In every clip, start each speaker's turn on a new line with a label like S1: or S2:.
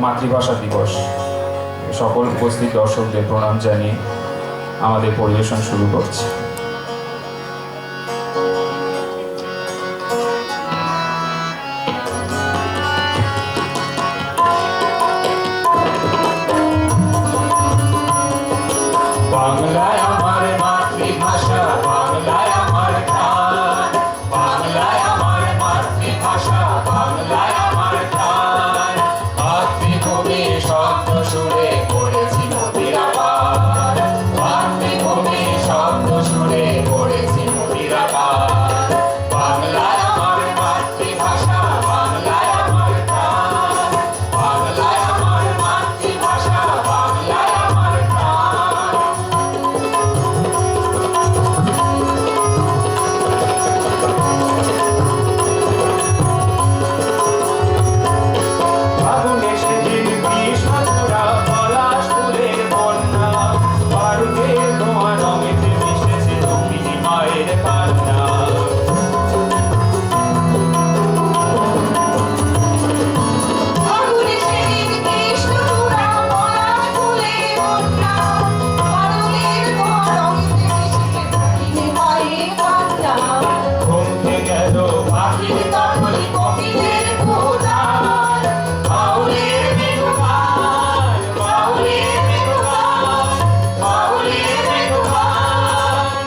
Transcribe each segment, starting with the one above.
S1: মাতৃভাষা দিবস। সকল উপস্থিত দর্শকদের প্রণাম জানিয়ে আমাদের পরিবেশন শুরু করছি। বাংলায় আমার মাতৃভাষা, বাংলায় আমার প্রাণ, বাংলায় আমার মাতৃভাষা, বাংলায় আমার প্রাণ। মাতৃভূমি শব্দ সুরে পড়েছি নদীর পার, মাতৃভূমি শব্দ সুরে পড়েছি নদীর পার। বাংলায় আমার মাতৃভাষা, বাংলায় আমার প্রাণ, বাংলায় আমার মাতৃভাষা, বাংলায় আমার প্রাণ। আগুনে সেদিন বিষধরা পলাশ ফুলের বন্যা, বারুদের ধোঁয়া রঙেতে মিশেছে দক্ষিণী মায়ের কান্না।
S2: আগুনে সেদিন কৃষ্ণচূড়া পলাশ ফুলের বন্যা, বারুদের ধোঁয়া রঙেতে মিশেছে দক্ষিণী মায়ের কান্না।
S1: ঘুমতে গেল পাখির তখনই কোকিলের
S2: উদার,
S1: বাউলের মেঘগান, বাউলের মেঘগান, বাউলের মেঘগান।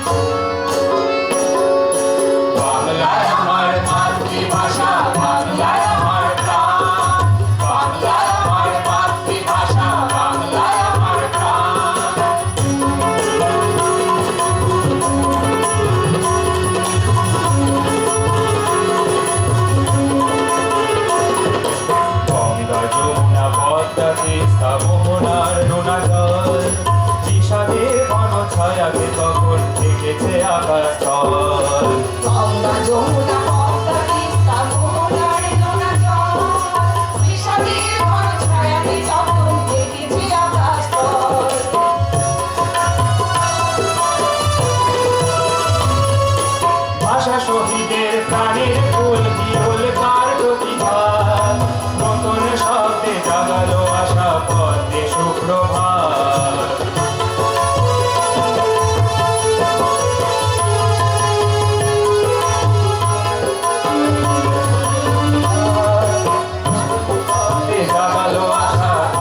S1: বাংলায় আমার মাতৃভাষা, বাংলায় আমার প্রাণ, বাংলায় আমার মাতৃভাষা, বাংলায় আমার প্রাণ। গঙ্গা যমুনা পদ্মা তিস্তা মোহনার নোনা জল, বিষাদের বনছায়াতে তখন থেকেছে আকাশ স্থল।
S2: গঙ্গা যমুনা পদ্মা তিস্তা মোহনার নোনা জল, বিষাদের বনছায়াতে তখন থেকেছে আকাশ স্থল।
S1: ভাষা শহীদের প্রাণের ফুল